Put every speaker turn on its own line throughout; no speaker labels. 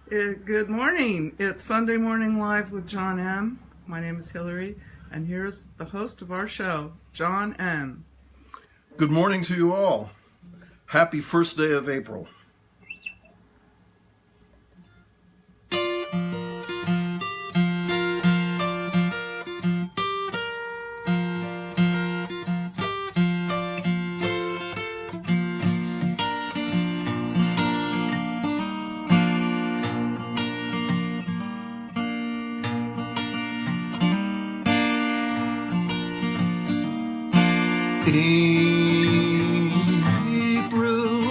Good morning. It's Sunday Morning Live with John M. My name is Hillary, and here's the host of our show, John M.
Good morning to you all. Happy first day of April. April,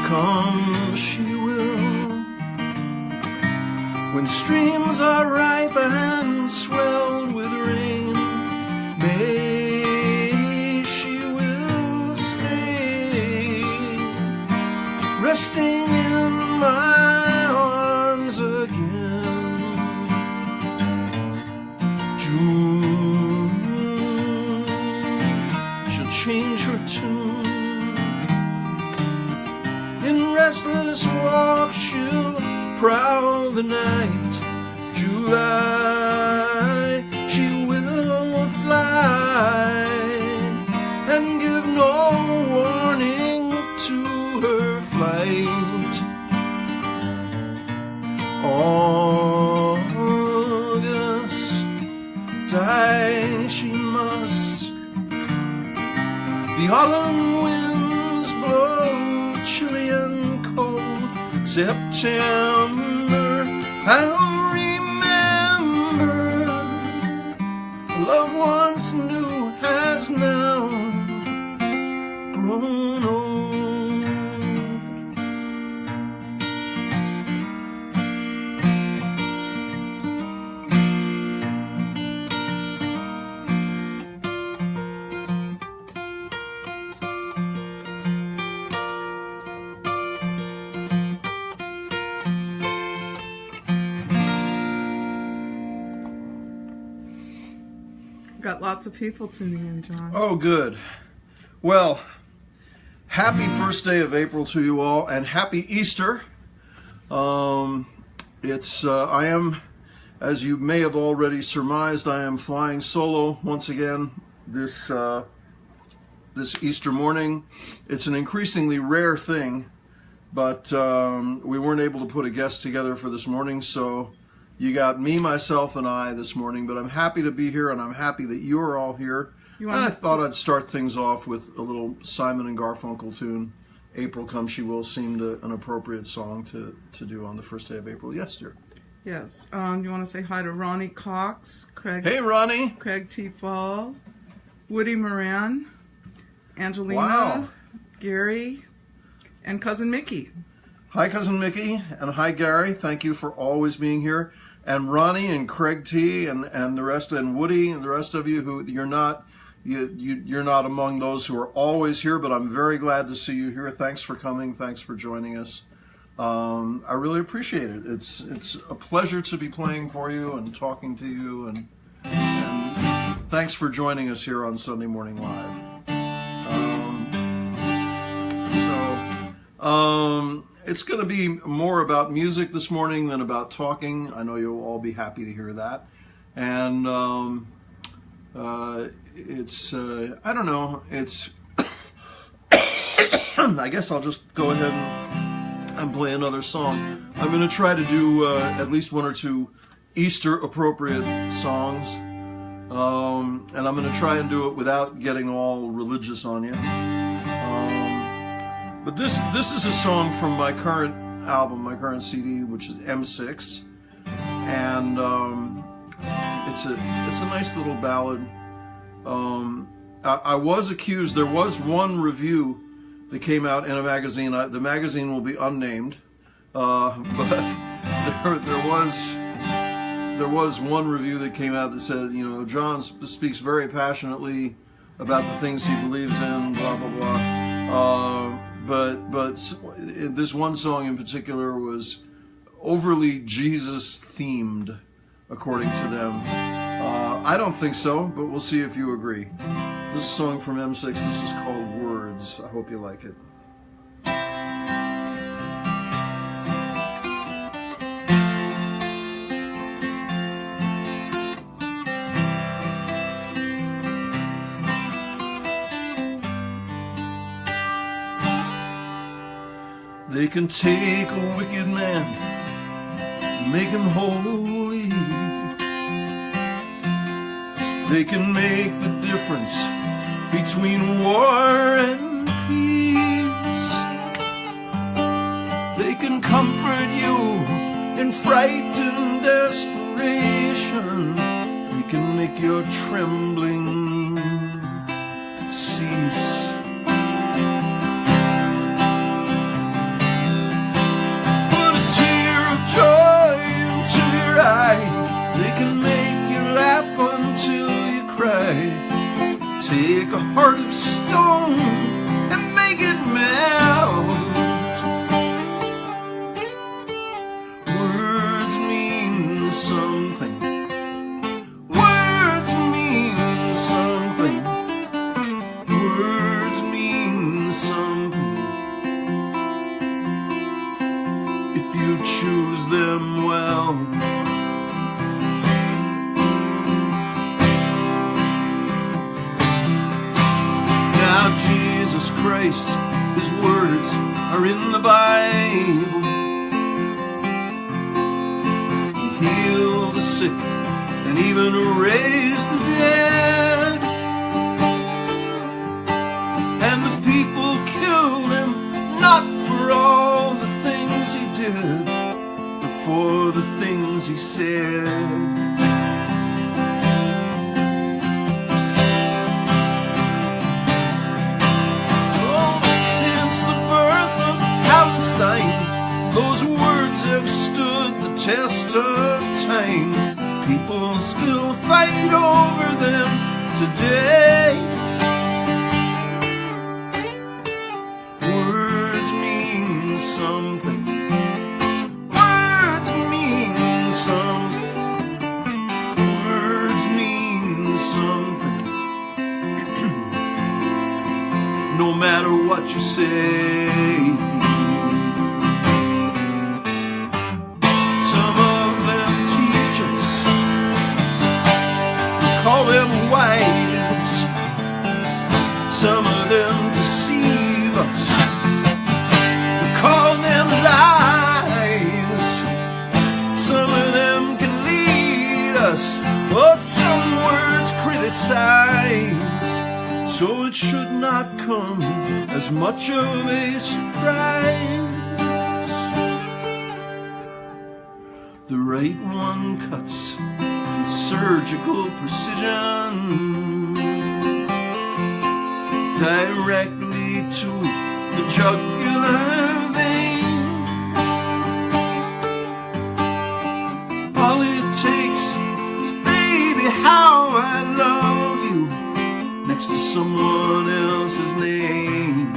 come she will, when streams are ripe and swelled with rain. May she will stay, resting in my arms again. June, change her tune. In restless walk she'll prowl the night. July, she will fly and give no warning to her flight. August, die she must. The autumn winds blow chilly and cold. September, I'll remember. Love once new has now grown old.
Got lots of people tuning in, John.
Oh, good. Well, happy first day of April to you all, and happy Easter. I am, as you may have already surmised, I am flying solo once again this Easter morning. It's an increasingly rare thing, but we weren't able to put a guest together for this morning, so you got me, myself, and I this morning, but I'm happy to be here, and I'm happy that you're all here. And I thought I'd start things off with a little Simon and Garfunkel tune. April Come She Will seemed an appropriate song to do on the first day of April. Yes, dear.
Yes. You want to say hi to Ronnie Cox, Craig.
Hey, Ronnie.
Craig T. Fall, Woody Moran, Angelina,
Wow.
Gary, and Cousin Mickey.
Hi, Cousin Mickey, and hi, Gary. Thank you for always being here. And Ronnie and Craig T. and the rest, and Woody and the rest of you who you're not among those who are always here, but I'm very glad to see you here. Thanks for coming. Thanks for joining us. I really appreciate it. It's a pleasure to be playing for you and talking to you, and thanks for joining us here on Sunday Morning Live. It's going to be more about music this morning than about talking. I know you'll all be happy to hear that. And it's, I don't know, it's, I guess I'll just go ahead and play another song. I'm going to try to do at least one or two Easter appropriate songs. And I'm going to try and do it without getting all religious on you. But this is a song from my current album, my current CD, which is M6, and it's a nice little ballad. I was accused. There was one review that came out in a magazine. The magazine will be unnamed, but there was one review that came out that said, John speaks very passionately about the things he believes in, blah blah blah. But this one song in particular was overly Jesus themed, according to them. I don't think so, but we'll see if you agree. This song from M6, this is called Words. I hope you like it. They can take a wicked man, make him holy. They can make the difference between war and peace. They can comfort you in fright and desperation. They can make your trembling cease. They can make you laugh until you cry. Take a heart of stone and make it melt. Words mean something. Words mean something. Words mean something. If you choose them well. Jesus Christ, his words are in the Bible. He healed the sick and even raised the dead. And the people killed him not for all the things he did, but for the things he said. Those words have stood the test of time. People still fight over them today. Words mean something. Words mean something. Words mean something. No matter what you say. Call them wise. Some of them deceive us. We call them lies. Some of them can lead us. Oh, some words criticize. So it should not come as much of a surprise. The right one cuts with surgical precision, directly to the jugular vein. All it takes is, baby, how I love you, next to someone else's name.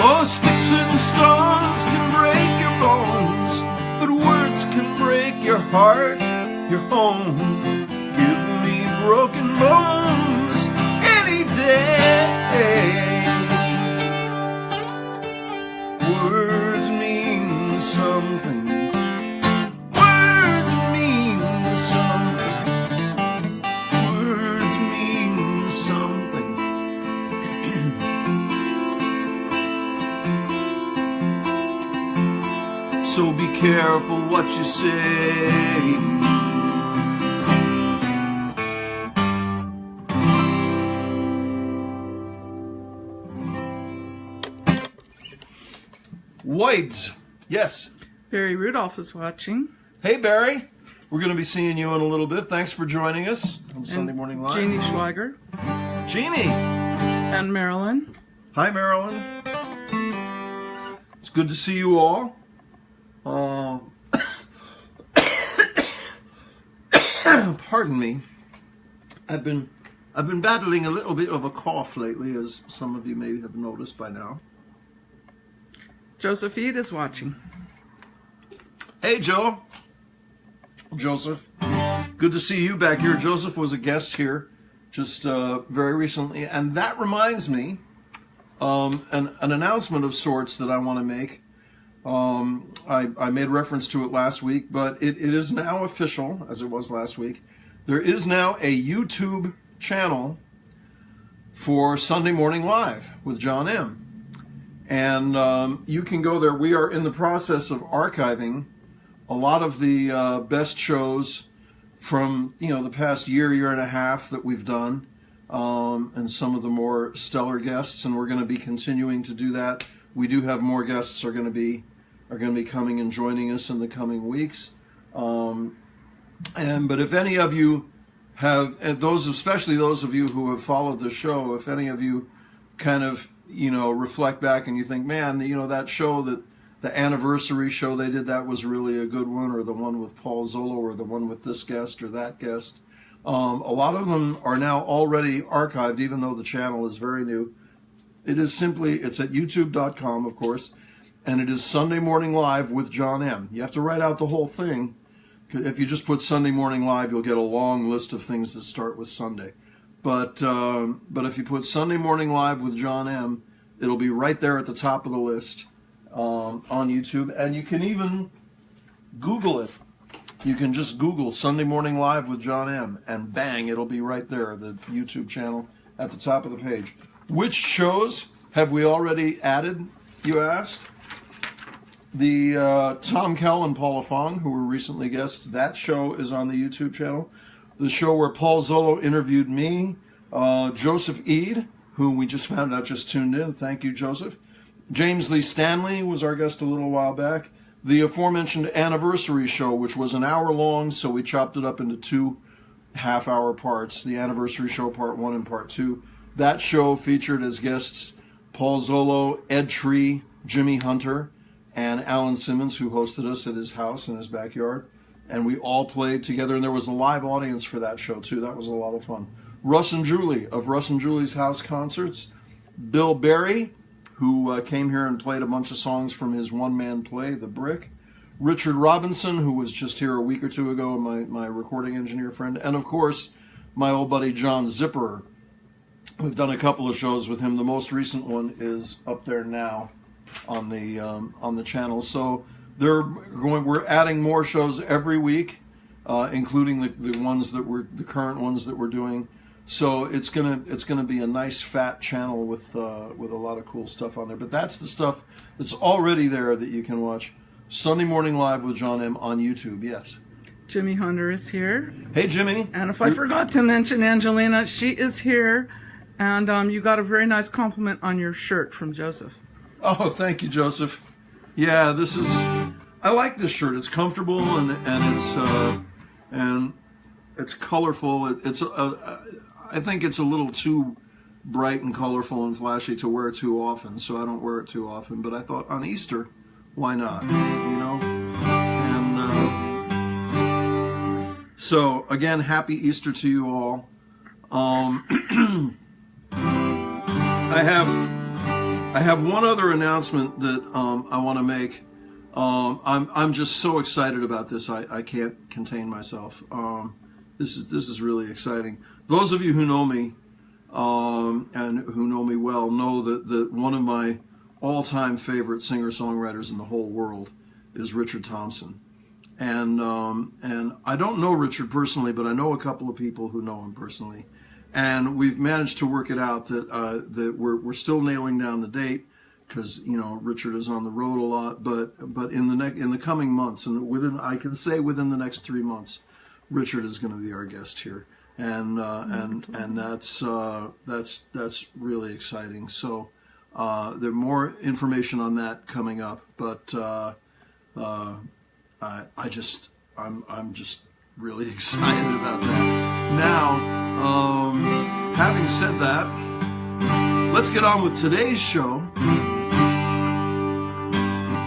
Oh, sticks and stones can break your bones, but words can break your heart, your home. Give me broken bones any day. Words mean something. Words mean something. Words mean something. So be careful what you say. Whites, yes.
Barry Rudolph is watching.
Hey, Barry. We're going to be seeing you in a little bit. Thanks for joining us on Sunday Morning Live.
Jeannie Schweiger.
Jeannie.
And Marilyn.
Hi, Marilyn. It's good to see you all. Pardon me. I've been battling a little bit of a cough lately, as some of you may have noticed by now.
Joseph Eid is watching.
Hey, Joe. Joseph. Good to see you back here. Joseph was a guest here just very recently, and that reminds me an announcement of sorts that I want to make. I made reference to it last week, but it is now official, as it was last week. There is now a YouTube channel for Sunday Morning Live with John M. And you can go there. We are in the process of archiving a lot of the best shows from the past year and a half that we've done, and some of the more stellar guests, and we're going to be continuing to do that. We do have more guests are going to be coming and joining us in the coming weeks. But if any of you have, and especially those of you who have followed the show, if any of you kind of reflect back and you think, man, that show, that the anniversary show they did, that was really a good one, or the one with Paul Zolo, or the one with this guest or that guest. A lot of them are now already archived, even though the channel is very new. It's at youtube.com, of course, and it is Sunday Morning Live with John M. You have to write out the whole thing. If you just put Sunday Morning Live, you'll get a long list of things that start with Sunday. But if you put Sunday Morning Live with John M., it'll be right there at the top of the list on YouTube. And you can even Google it. You can just Google Sunday Morning Live with John M., and bang, it'll be right there, the YouTube channel at the top of the page. Which shows have we already added, you ask? The Tom Kell and Paula Fong, who were recently guests, that show is on the YouTube channel. The show where Paul Zolo interviewed me, Joseph Eade, whom we just found out just tuned in. Thank you, Joseph. James Lee Stanley was our guest a little while back. The aforementioned anniversary show, which was an hour long, so we chopped it up into 2 half-hour parts. The anniversary show, part 1 and part 2. That show featured as guests Paul Zolo, Ed Tree, Jimmy Hunter, and Alan Simmons, who hosted us at his house in his backyard. And we all played together, and there was a live audience for that show, too. That was a lot of fun. Russ and Julie of Russ and Julie's House Concerts. Bill Berry, who came here and played a bunch of songs from his one-man play, The Brick. Richard Robinson, who was just here a week or two ago, my recording engineer friend. And, of course, my old buddy John Zipper. We've done a couple of shows with him. The most recent one is up there now on the channel. So we're adding more shows every week, including the current ones that we're doing. So it's gonna be a nice fat channel with a lot of cool stuff on there. But that's the stuff that's already there that you can watch. Sunday Morning Live with John M. on YouTube. Yes.
Jimmy Hunter is here.
Hey, Jimmy.
And if I forgot to mention Angelina, she is here. And you got a very nice compliment on your shirt from Joseph.
Oh, thank you, Joseph. Yeah, I like this shirt. It's comfortable and it's colorful. I think it's a little too bright and colorful and flashy to wear too often, so I don't wear it too often. But I thought on Easter, why not? And so again, happy Easter to you all. I have one other announcement that I want to make. I'm just so excited about this. I can't contain myself. This is really exciting. Those of you who know me and who know me well know that one of my all-time favorite singer-songwriters in the whole world is Richard Thompson. And I don't know Richard personally, but I know a couple of people who know him personally. And we've managed to work it out that we're still nailing down the date, because Richard is on the road a lot. But in the coming months, and within the next 3 months, Richard is going to be our guest here, and that's really exciting. So there's more information on that coming up, but I'm just really excited about that. Now. Having said that, let's get on with today's show.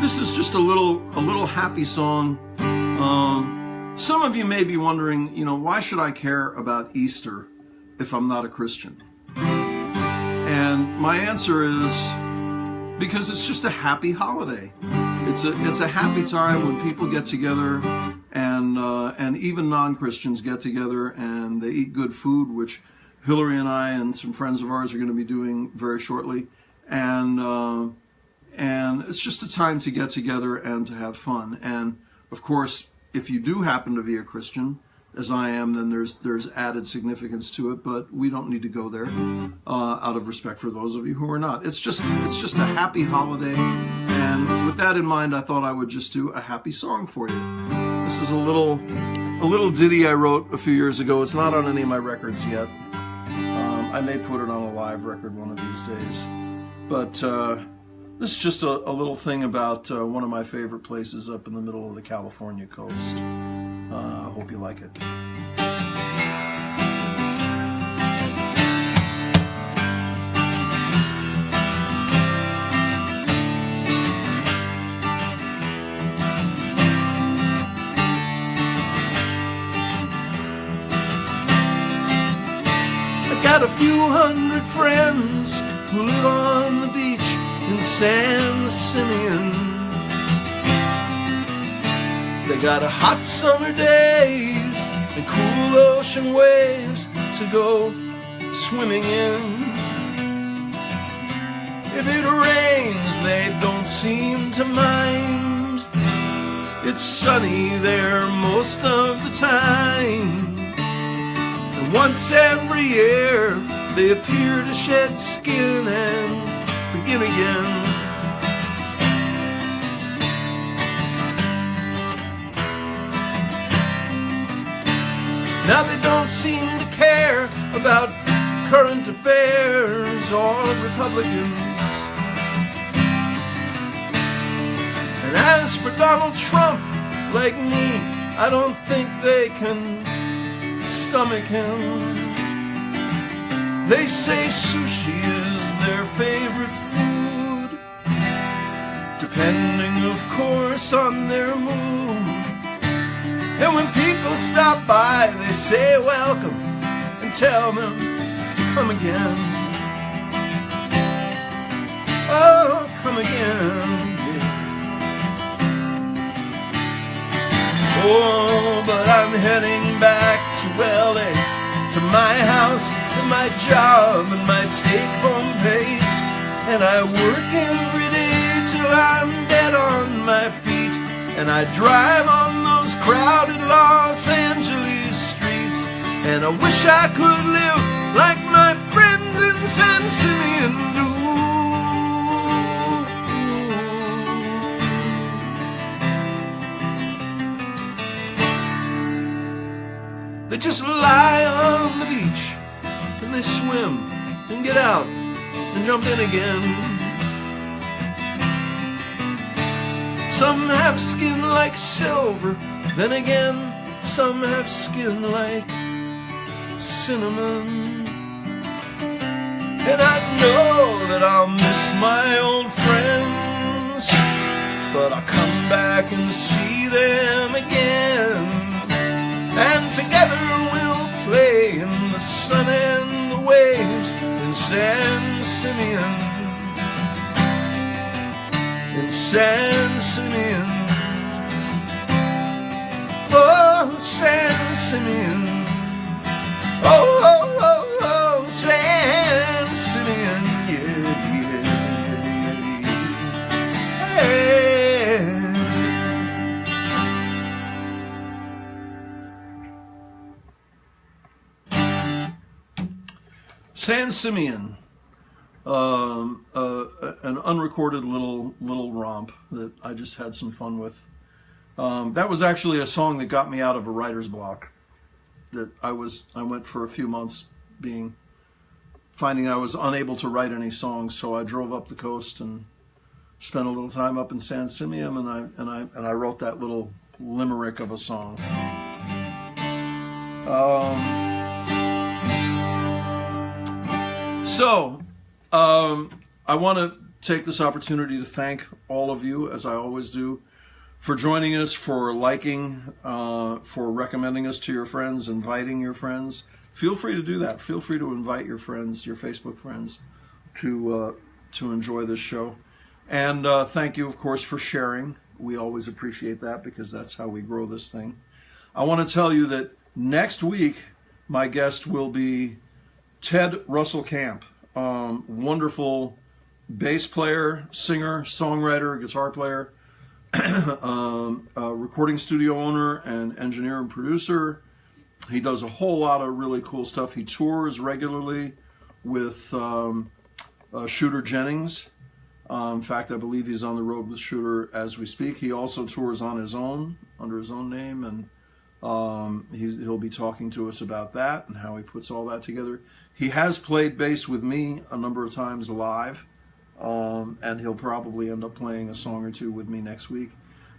This is just a little happy song. Some of you may be wondering, why should I care about Easter if I'm not a Christian? And my answer is because it's just a happy holiday. It's a happy time when people get together, and even non-Christians get together and they eat good food, which Hillary and I and some friends of ours are going to be doing very shortly, and it's just a time to get together and to have fun. And of course, if you do happen to be a Christian, as I am, then there's added significance to it. But we don't need to go there out of respect for those of you who are not. It's just a happy holiday, and with that in mind, I thought I would just do a happy song for you. This is a little ditty I wrote a few years ago. It's not on any of my records yet. I may put it on a live record one of these days. But this is just a little thing about one of my favorite places up in the middle of the California coast. I hope you like it. Got a few hundred friends who live on the beach in San Simeon. They got a hot summer days and cool ocean waves to go swimming in. If it rains, they don't seem to mind. It's sunny there most of the time. Once every year, they appear to shed skin and begin again. Now they don't seem to care about current affairs or Republicans. And as for Donald Trump, like me, I don't think they can stomach him. They say sushi is their favorite food, depending of course on their mood. And when people stop by, they say welcome and tell them to come again. Oh, come again, yeah. Oh, but I'm heading back to LA, to my house and my job and my take-home pay. And I work every day till I'm dead on my feet, and I drive on those crowded Los Angeles streets. And I wish I could live like my friends in San Simeon do. They just lie on the beach, and they swim, and get out, and jump in again. Some have skin like silver, then again, some have skin like cinnamon. And I know that I'll miss my old friends, but I'll come back and see them again. And together we'll play in the sun and the waves in San Simeon. In San Simeon. Oh, San Simeon. Oh, oh, oh, oh, San Simeon. Yeah, yeah, hey. San Simeon, an unrecorded little romp that I just had some fun with. That was actually a song that got me out of a writer's block. That I went for a few months finding I was unable to write any songs, so I drove up the coast and spent a little time up in San Simeon, and I wrote that little limerick of a song. So, I want to take this opportunity to thank all of you, as I always do, for joining us, for liking, for recommending us to your friends, inviting your friends. Feel free to do that. Feel free to invite your friends, your Facebook friends, to enjoy this show. And thank you, of course, for sharing. We always appreciate that because that's how we grow this thing. I want to tell you that next week, my guest will be Ted Russell Camp, wonderful bass player, singer, songwriter, guitar player, recording studio owner and engineer and producer, He does a whole lot of really cool stuff. He tours regularly with Shooter Jennings. In fact, I believe he's on the road with Shooter as we speak. He also tours on his own, under his own name, and he'll be talking to us about that and how he puts all that together. He has played bass with me a number of times live, and he'll probably end up playing a song or two with me next week.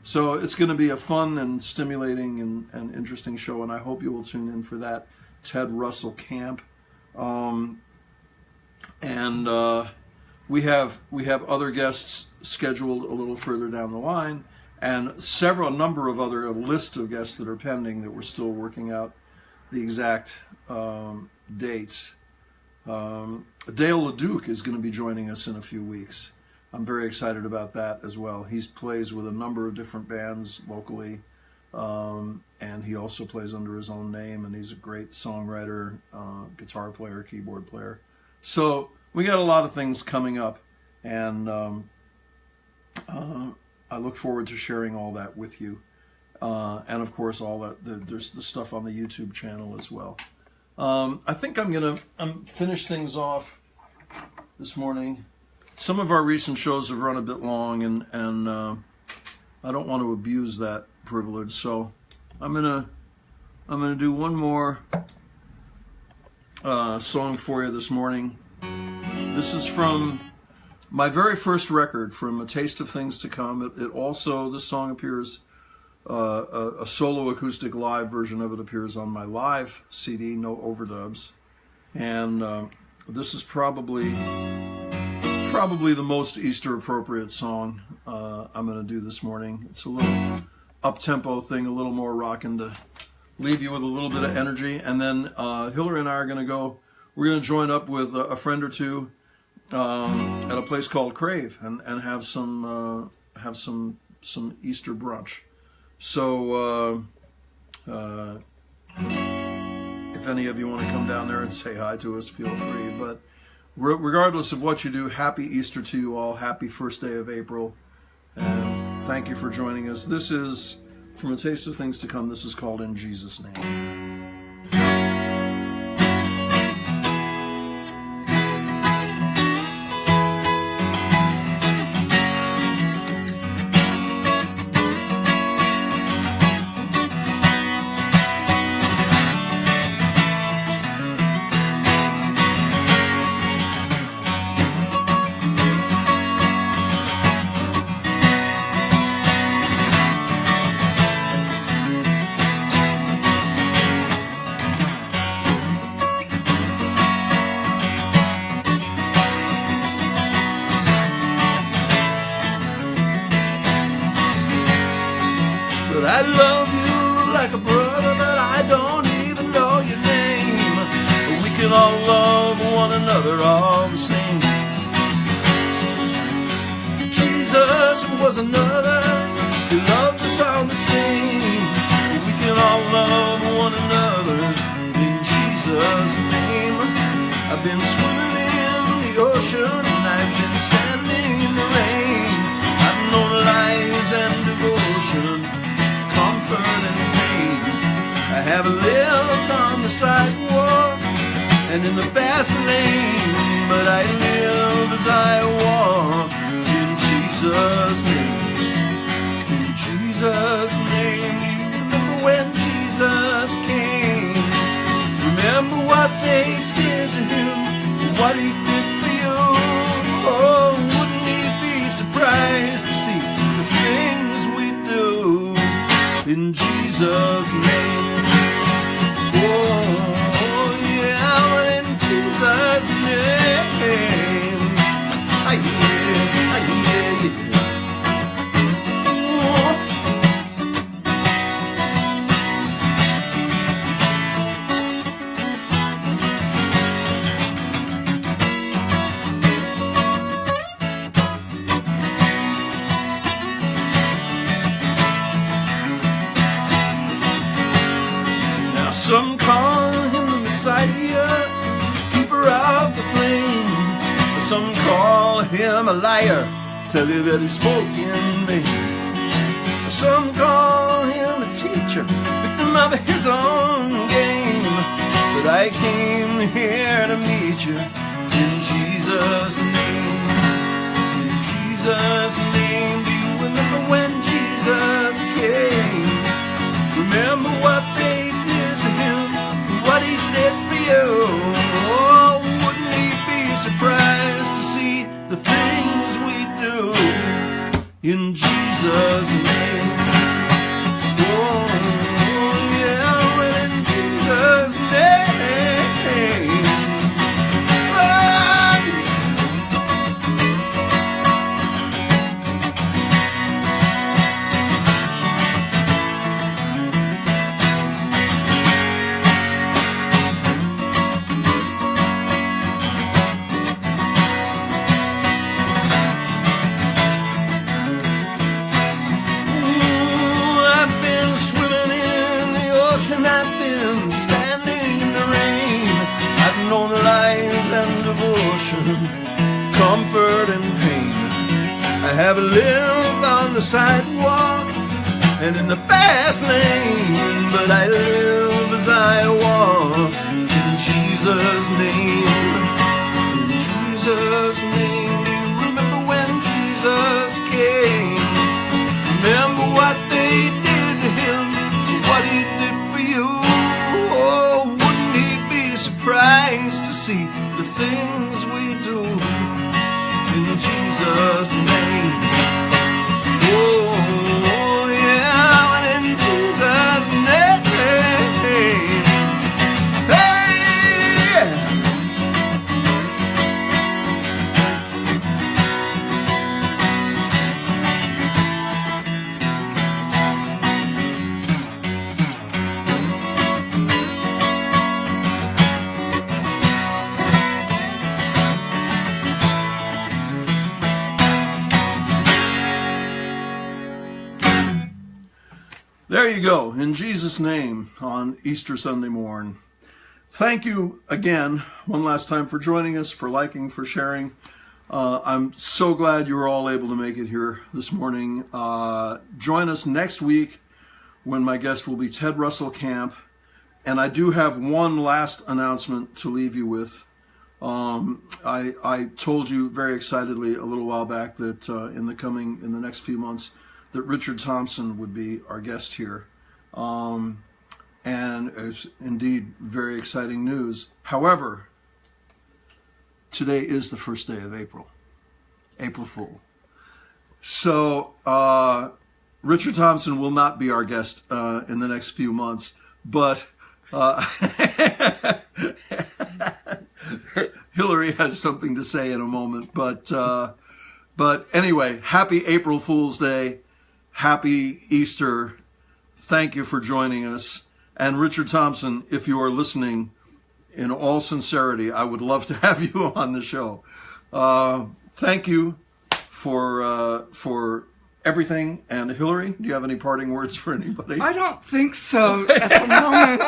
So it's going to be a fun and stimulating and interesting show, and I hope you will tune in for that. Ted Russell Camp. We have other guests scheduled a little further down the line, and a number of other list of guests that are pending that we're still working out the exact dates. Dale LeDuc is going to be joining us in a few weeks. I'm very excited about that as well. He plays with a number of different bands locally, and he also plays under his own name, and he's a great songwriter, guitar player, keyboard player. So we got a lot of things coming up, and I look forward to sharing all that with you. And of course, all that there's the stuff on the YouTube channel as well. I think I'm gonna finish things off this morning. Some of our recent shows have run a bit long, and I don't want to abuse that privilege. So I'm gonna do one more song for you this morning. This is from my very first record, from A Taste of Things to Come. This song appears, a solo acoustic live version of it appears on my live CD, no overdubs. And this is probably the most Easter appropriate song I'm going to do this morning. It's a little up-tempo thing, a little more rockin' to leave you with a little bit of energy. And then Hillary and I are going to we're going to join up with a friend or two at a place called Crave and have some Easter brunch. So if any of you want to come down there and say hi to us, feel free. But regardless of what you do, happy Easter to you all. Happy first day of April. And thank you for joining us. This is from A Taste of Things to Come. This is called In Jesus' Name. I love you like a brother, but I don't even know your name. But we can all love one another all the same. Jesus was another, he loved us all the same. But we can all love one another in Jesus' name. I've been swimming in the ocean and I've been standing in the rain. I've known lies and devotion, comfort and pain. I have lived on the sidewalk and in the fast lane, but I live as I walk in Jesus' name. In Jesus' name. Remember when Jesus came? Remember what they did to him, what he did for you. Oh, wouldn't he be surprised to see the things we do in Jesus' name? Oh, yeah, in Jesus' name. Some call him the Messiah, keeper of the flame. Some call him a liar, tell you that he spoke in vain. Some call him a teacher, victim of his own game. but I came here to meet you in Jesus' name. In Jesus' name. Do you remember when Jesus came? Remember what they did to him, what he did for you. Oh, wouldn't he be surprised to see the things we do in Jesus' name? Oh, yeah, well, in Jesus' name. Comfort and pain. I have lived on the sidewalk and in the fast lane, but I live as I walk in Jesus' name. In Jesus' name. Do you remember when Jesus came? Remember what they did to him, what he did for you. Oh, wouldn't he be surprised to see the things we do in Jesus' name? Oh, yeah, in Jesus' name. Hey! There you go, in Jesus' name, on Easter Sunday morn. Thank you again, one last time, for joining us, for liking, for sharing. I'm so glad you were all able to make it here this morning. Join us next week when my guest will be Ted Russell Camp. And I do have one last announcement to leave you with. I told you very excitedly a little while back that in the next few months, that Richard Thompson would be our guest here. And it's indeed very exciting news. However, today is the first day of April. April Fool. So Richard Thompson will not be our guest in the next few months, but Hillary has something to say in a moment. But anyway, happy April Fool's Day. Happy Easter. Thank you for joining us. And Richard Thompson, if you are listening, in all sincerity, I would love to have you on the show. Thank you for everything. And Hillary, do you have any parting words for anybody?
I don't think so at the moment.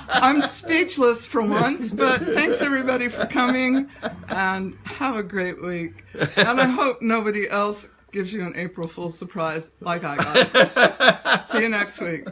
I'm speechless for once, but thanks everybody for coming, and have a great week. And I hope nobody else gives you an April Fool's surprise like I got. See you next week.